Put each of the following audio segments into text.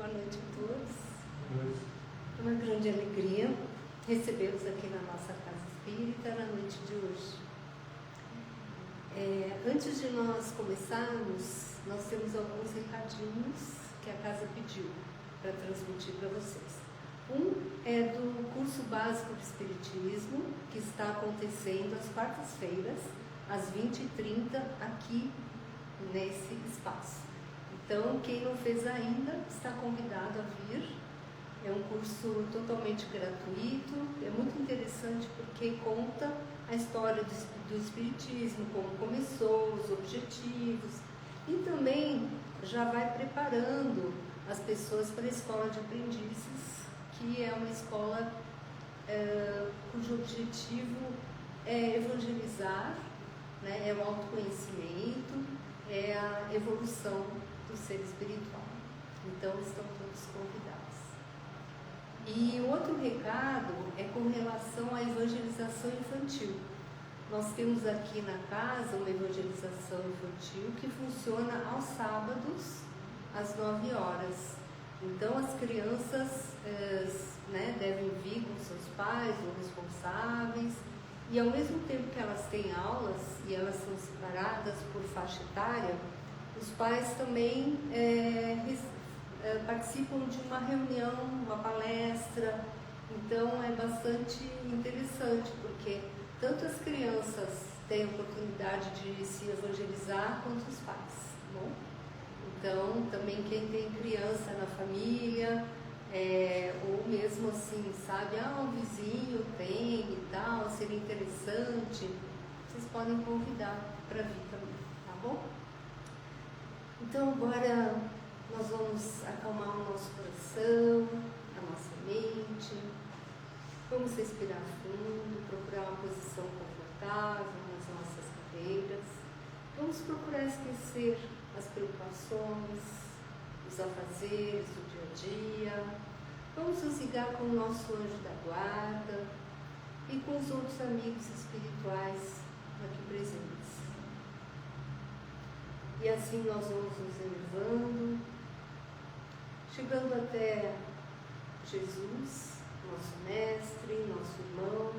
Boa noite a todos. É uma grande alegria recebê-los aqui na nossa Casa Espírita na noite de hoje. Antes de nós começarmos, nós temos alguns recadinhos que a Casa pediu para transmitir para vocês. Um é do curso básico de Espiritismo, que está acontecendo às quartas-feiras, às 20h30, aqui nesse espaço. Então, quem não fez ainda, está convidado a vir. É um curso totalmente gratuito, é muito interessante porque conta a história do Espiritismo, como começou, os objetivos, e também já vai preparando as pessoas para a Escola de Aprendizes, que é uma escola cujo objetivo é evangelizar, né, é o autoconhecimento, é a evolução do ser espiritual. Então, estão todos convidados. E o outro recado é com relação à evangelização infantil. Nós temos aqui na casa uma evangelização infantil que funciona aos sábados, às 9 horas. Então, as crianças devem vir com seus pais ou responsáveis, e ao mesmo tempo que elas têm aulas e elas são separadas por faixa etária, os pais também participam de uma reunião, uma palestra. Então é bastante interessante, porque tanto as crianças têm a oportunidade de se evangelizar quanto os pais, tá bom? Então também quem tem criança na família, ou mesmo assim, sabe, o vizinho tem e tal, seria interessante, vocês podem convidar para vir também, tá bom? Então agora nós vamos acalmar o nosso coração, a nossa mente, vamos respirar fundo, procurar uma posição confortável nas nossas cadeiras, vamos procurar esquecer as preocupações, os afazeres do dia a dia, vamos nos ligar com o nosso anjo da guarda e com os outros amigos espirituais aqui presentes. E assim nós vamos nos elevando, chegando até Jesus, nosso mestre, nosso irmão,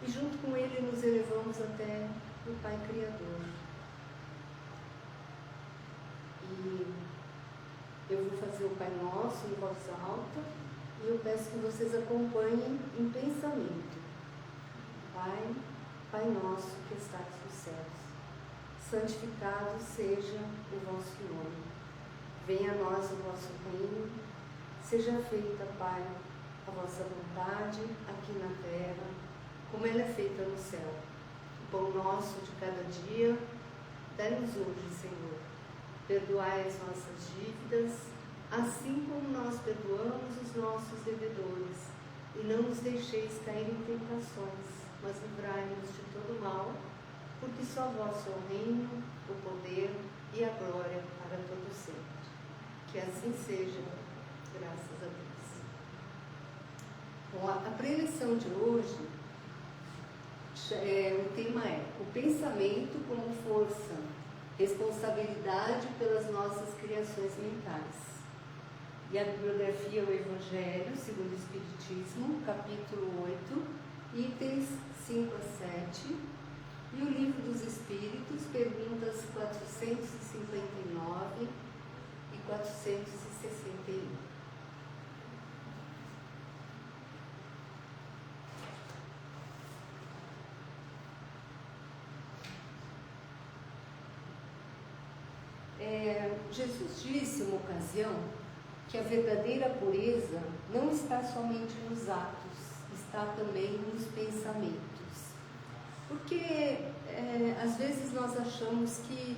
e junto com ele nos elevamos até o Pai Criador. E eu vou fazer o Pai Nosso em voz alta e eu peço que vocês acompanhem em pensamento. Pai Nosso que estás nos céus, santificado seja o vosso nome. Venha a nós o vosso reino, seja feita, Pai, a vossa vontade aqui na terra, como ela é feita no céu. O pão nosso de cada dia, dai-nos hoje, Senhor. Perdoai as nossas dívidas, assim como nós perdoamos os nossos devedores. E não nos deixeis cair em tentações, mas livrai-nos de todo mal, porque só vosso é o reino, o poder e a glória para todo sempre. Que assim seja, graças a Deus. Bom, a preleção de hoje, o tema é o pensamento como força, responsabilidade pelas nossas criações mentais. E a bibliografia é o Evangelho segundo o Espiritismo, capítulo 8, itens 5 a 7, e o Livro dos Espíritos, perguntas 459 e 461. Jesus disse uma ocasião que a verdadeira pureza não está somente nos atos, está também nos pensamentos. Porque às vezes nós achamos que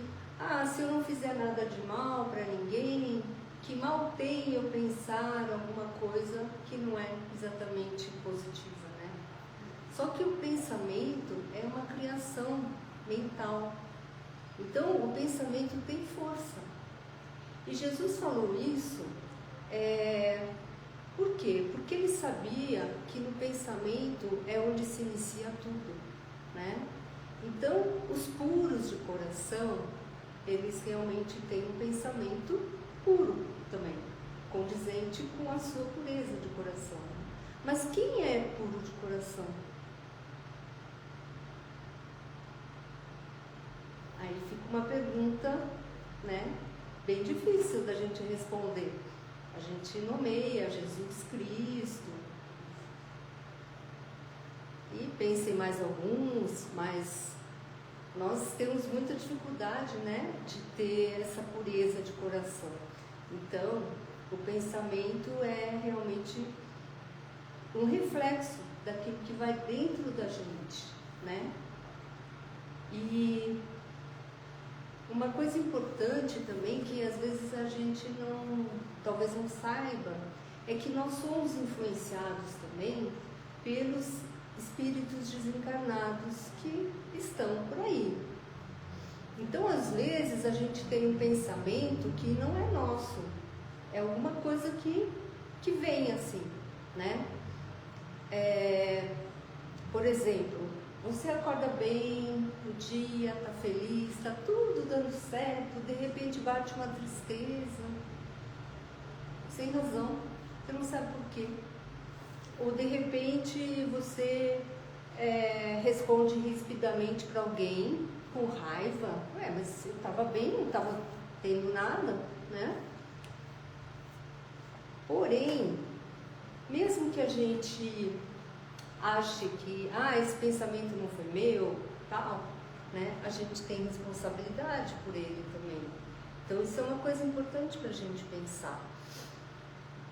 se eu não fizer nada de mal para ninguém, que mal tem eu pensar alguma coisa que não é exatamente positiva, né? Só que o pensamento é uma criação mental. Então o pensamento tem força. E Jesus falou isso, por quê? Porque ele sabia que no pensamento é onde se inicia tudo, né? Então, os puros de coração, eles realmente têm um pensamento puro, também, condizente com a sua pureza de coração. Mas quem é puro de coração? Aí fica uma pergunta, né, bem difícil da gente responder. A gente nomeia Jesus Cristo e pensa em mais alguns, mas nós temos muita dificuldade, né, de ter essa pureza de coração. Então, o pensamento é realmente um reflexo daquilo que vai dentro da gente, né? E uma coisa importante também, que às vezes a gente talvez não saiba, é que nós somos influenciados também pelos espíritos desencarnados que estão por aí. Então, às vezes, a gente tem um pensamento que não é nosso, é alguma coisa que vem assim, né? Por exemplo, você acorda bem, o dia está feliz, está tudo dando certo, de repente bate uma tristeza, sem razão, você não sabe por quê. Ou de repente você responde rispidamente para alguém com raiva. Mas eu estava bem, não estava tendo nada, né? Porém, mesmo que a gente ache que esse pensamento não foi meu, tal, né? A gente tem responsabilidade por ele também. Então isso é uma coisa importante para a gente pensar.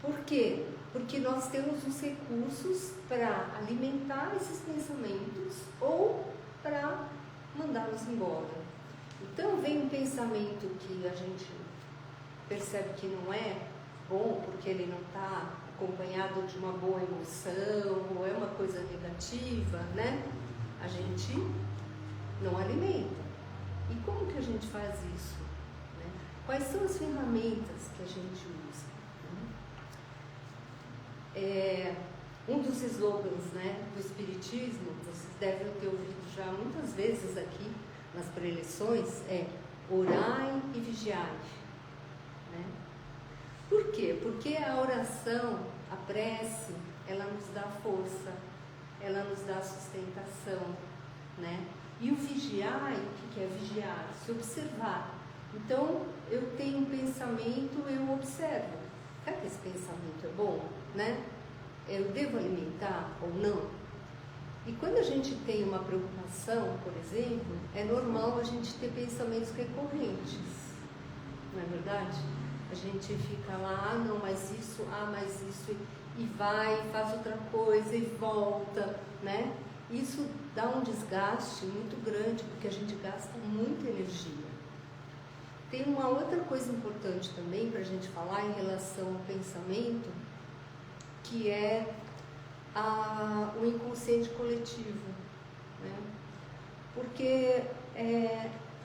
Por quê? Porque nós temos os recursos para alimentar esses pensamentos ou para mandá-los embora. Então vem um pensamento que a gente percebe que não é bom, porque ele não está acompanhado de uma boa emoção, ou é uma coisa negativa, né? A gente não alimenta. E como que a gente faz isso, né? Quais são as ferramentas que a gente usa? Um dos slogans, né, do Espiritismo, vocês devem ter ouvido já muitas vezes aqui nas preleções, é orai e vigiai, né? Por quê? Porque a oração, a prece, ela nos dá força, ela nos dá sustentação, né? E o vigiar, o que é vigiar? Se observar. Então, eu tenho um pensamento, eu observo. Será que esse pensamento é bom, né? Eu devo alimentar ou não? E quando a gente tem uma preocupação, por exemplo, é normal a gente ter pensamentos recorrentes, não é verdade? A gente fica lá, não, mas isso, e vai, faz outra coisa e volta, né? Isso dá um desgaste muito grande, porque a gente gasta muita energia. Tem uma outra coisa importante também para a gente falar em relação ao pensamento, que é o inconsciente coletivo, né? Porque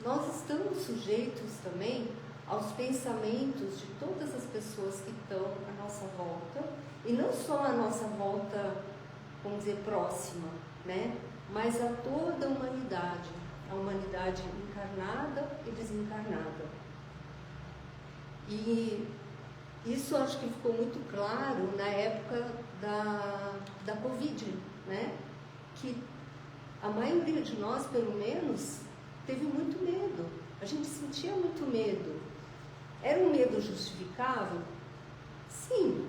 nós estamos sujeitos também aos pensamentos de todas as pessoas que estão à nossa volta, e não só à nossa volta, vamos dizer, próxima, né? Mas a toda a humanidade encarnada e desencarnada. E isso acho que ficou muito claro na época da Covid, né? Que a maioria de nós, pelo menos, teve muito medo. A gente sentia muito medo. Era um medo justificável? Sim,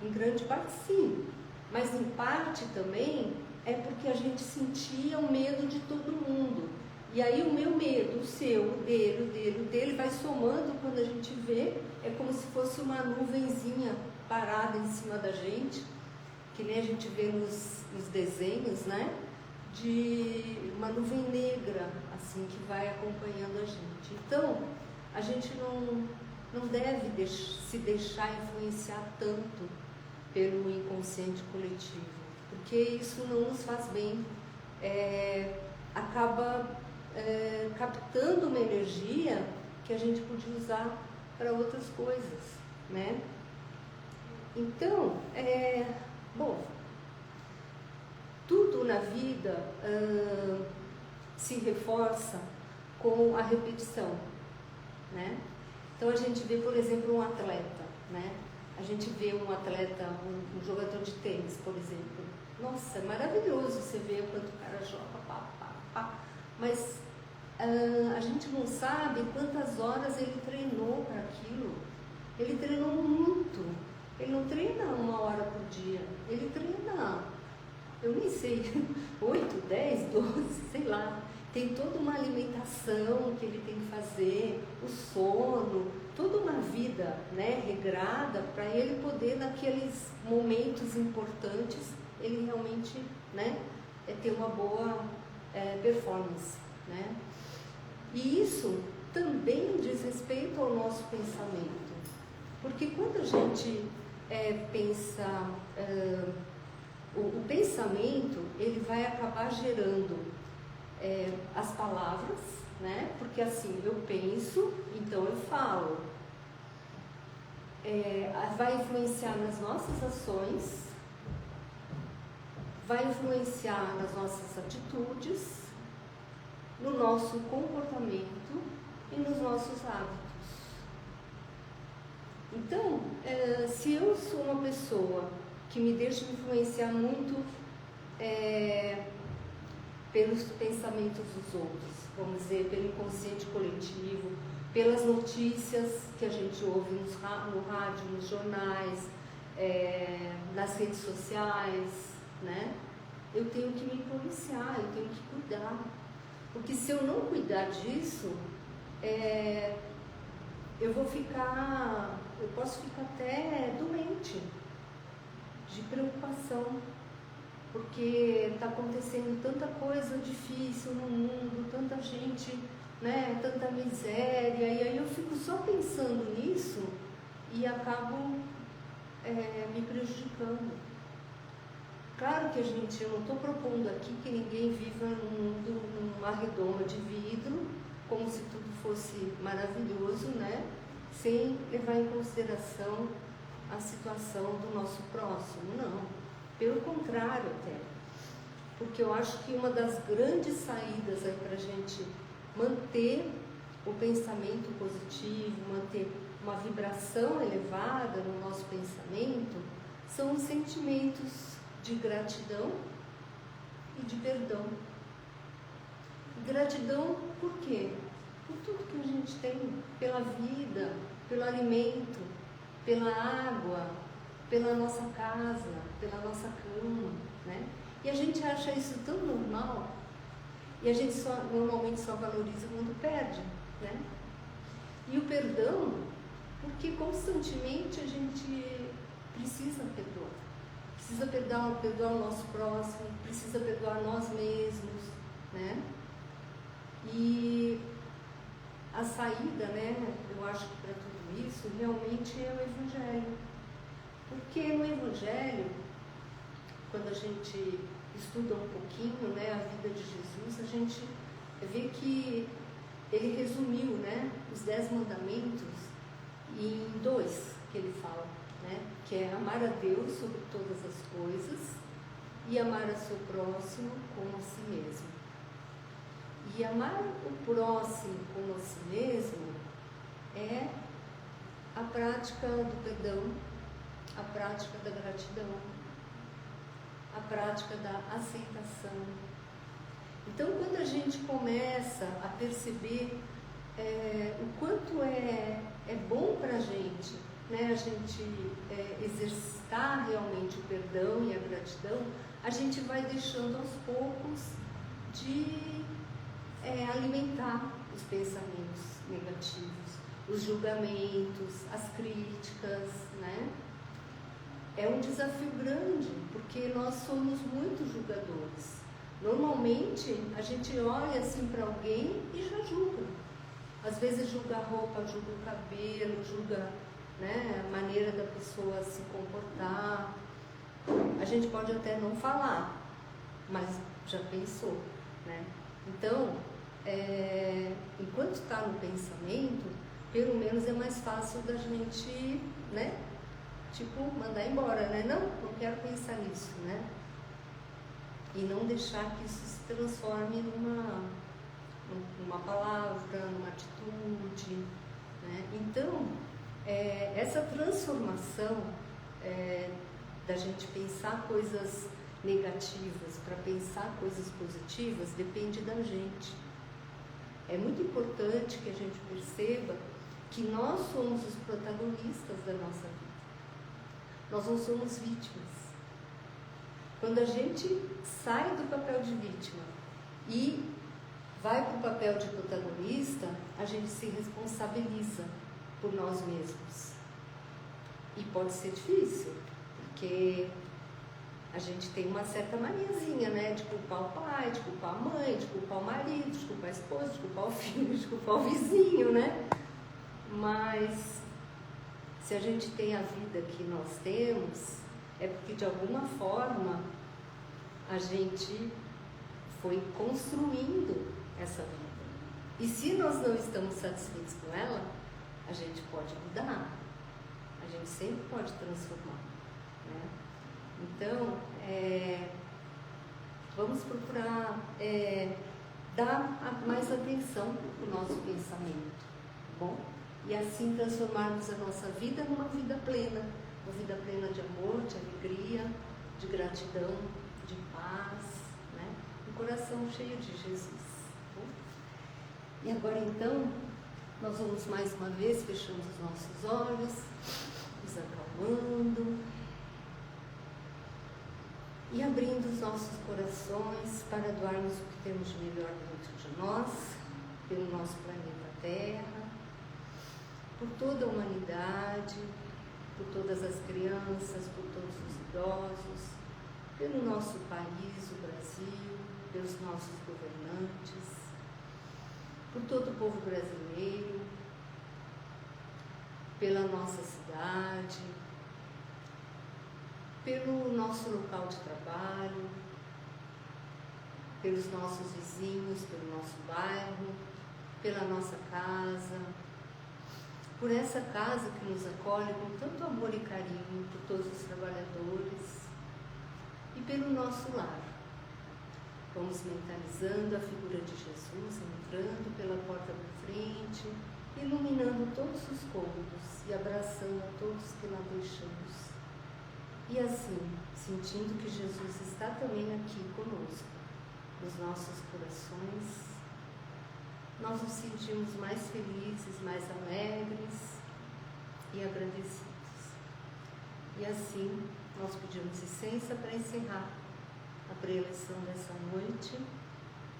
em grande parte sim. Mas em parte também é porque a gente sentia o medo de todo mundo. E aí o meu medo, o seu, o dele, vai somando. Quando a gente vê, é como se fosse uma nuvenzinha parada em cima da gente, que nem a gente vê nos desenhos, né? De uma nuvem negra, assim, que vai acompanhando a gente. Então, a gente não deve se deixar influenciar tanto pelo inconsciente coletivo, porque isso não nos faz bem. Acaba captando uma energia que a gente podia usar para outras coisas, né? Então, tudo na vida se reforça com a repetição, né? Então a gente vê, por exemplo, um atleta. né? A gente vê um atleta, um jogador de tênis, por exemplo. Nossa, é maravilhoso você ver quanto o cara joga, pá, pá, pá. Mas a gente não sabe quantas horas ele treinou para aquilo. Ele treinou muito. Ele não treina 1 hora por dia. Ele treina, eu nem sei, 8, 10, 12, sei lá. Tem toda uma alimentação que ele tem que fazer, o sono, toda uma vida, né, regrada, para ele poder, naqueles momentos importantes, ele realmente, né, ter uma boa performance, né? E isso também diz respeito ao nosso pensamento, porque quando a gente pensa, o pensamento, ele vai acabar gerando as palavras, né? Porque assim, eu penso, então eu falo. Vai influenciar nas nossas ações, vai influenciar nas nossas atitudes, no nosso comportamento e nos nossos hábitos. Então, se eu sou uma pessoa que me deixa influenciar muito pelos pensamentos dos outros, vamos dizer, pelo inconsciente coletivo, pelas notícias que a gente ouve no rádio, nos jornais, nas redes sociais, né? Eu tenho que me policiar, eu tenho que cuidar. Porque se eu não cuidar disso, eu posso ficar até doente, de preocupação. Porque está acontecendo tanta coisa difícil no mundo, tanta gente, né, tanta miséria, e aí eu fico só pensando nisso e acabo me prejudicando. Claro que eu não estou propondo aqui que ninguém viva num mundo, numa redoma de vidro, como se tudo fosse maravilhoso, né, sem levar em consideração a situação do nosso próximo, não. Pelo contrário até, porque eu acho que uma das grandes saídas para a gente manter o pensamento positivo, manter uma vibração elevada no nosso pensamento, são os sentimentos de gratidão e de perdão. Gratidão por quê? Por tudo que a gente tem, pela vida, pelo alimento, pela água, pela nossa casa, pela nossa cama, né? E a gente acha isso tão normal, e a gente normalmente só valoriza quando perde, né? E o perdão, porque constantemente a gente precisa perdoar o nosso próximo, precisa perdoar nós mesmos, né? E a saída, né, eu acho que para tudo isso, realmente é o Evangelho. Porque no Evangelho, quando a gente estuda um pouquinho, né, a vida de Jesus, a gente vê que ele resumiu, né, os 10 mandamentos em 2 que ele fala, né, que é amar a Deus sobre todas as coisas e amar a seu próximo como a si mesmo. E amar o próximo como a si mesmo é a prática do perdão, a prática da gratidão, a prática da aceitação. Então, quando a gente começa a perceber o quanto é bom para a gente, né, a gente exercitar realmente o perdão e a gratidão, a gente vai deixando aos poucos de alimentar os pensamentos negativos, os julgamentos, as críticas, né? É um desafio grande, porque nós somos muito julgadores. Normalmente, a gente olha assim para alguém e já julga. Às vezes julga a roupa, julga o cabelo, julga, né, a maneira da pessoa se comportar. A gente pode até não falar, mas já pensou, né? Então, enquanto está no pensamento, pelo menos é mais fácil da gente, né, tipo, mandar embora, né? Não quero pensar nisso, né? E não deixar que isso se transforme numa palavra, numa atitude, né? Então, essa transformação da gente pensar coisas negativas para pensar coisas positivas depende da gente. É muito importante que a gente perceba que nós somos os protagonistas da nossa vida. Nós não somos vítimas. Quando a gente sai do papel de vítima e vai para o papel de protagonista, a gente se responsabiliza por nós mesmos. E pode ser difícil, porque a gente tem uma certa maniazinha, né? De culpar o pai, de culpar a mãe, de culpar o marido, de culpar a esposa, de culpar o filho, de culpar o vizinho, né? Mas se a gente tem a vida que nós temos, é porque de alguma forma a gente foi construindo essa vida. E se nós não estamos satisfeitos com ela, a gente pode mudar. A gente sempre pode transformar, né? Então, vamos procurar dar mais atenção para o nosso pensamento, tá bom? E assim transformarmos a nossa vida numa vida plena. Uma vida plena de amor, de alegria, de gratidão, de paz, né? Um coração cheio de Jesus. Tá bom? E agora então, nós vamos mais uma vez fechando os nossos olhos, nos acalmando e abrindo os nossos corações para doarmos o que temos de melhor dentro de nós, pelo nosso planeta Terra, por toda a humanidade, por todas as crianças, por todos os idosos, pelo nosso país, o Brasil, pelos nossos governantes, por todo o povo brasileiro, pela nossa cidade, pelo nosso local de trabalho, pelos nossos vizinhos, pelo nosso bairro, pela nossa casa, por essa casa que nos acolhe com tanto amor e carinho, por todos os trabalhadores e pelo nosso lar. Vamos mentalizando a figura de Jesus entrando pela porta da frente, iluminando todos os cômodos e abraçando a todos que lá deixamos. E assim, sentindo que Jesus está também aqui conosco, nos nossos corações, nós nos sentimos mais felizes, mais alegres e agradecidos. E assim, nós pedimos licença para encerrar a preleção dessa noite,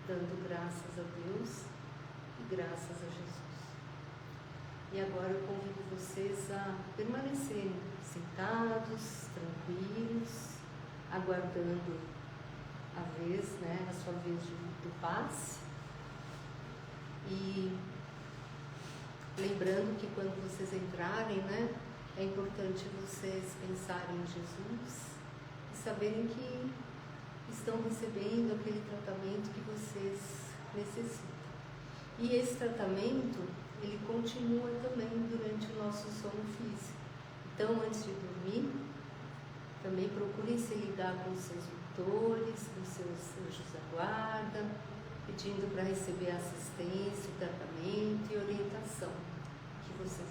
dando graças a Deus e graças a Jesus. E agora eu convido vocês a permanecerem sentados, tranquilos, aguardando a vez, né, a sua vez do passe. E lembrando que quando vocês entrarem, né, é importante vocês pensarem em Jesus e saberem que estão recebendo aquele tratamento que vocês necessitam. E esse tratamento, ele continua também durante o nosso sono físico. Então, antes de dormir, também procurem se ligar com os seus mentores, com os seus anjos da guarda, pedindo para receber assistência, tratamento e orientação que vocês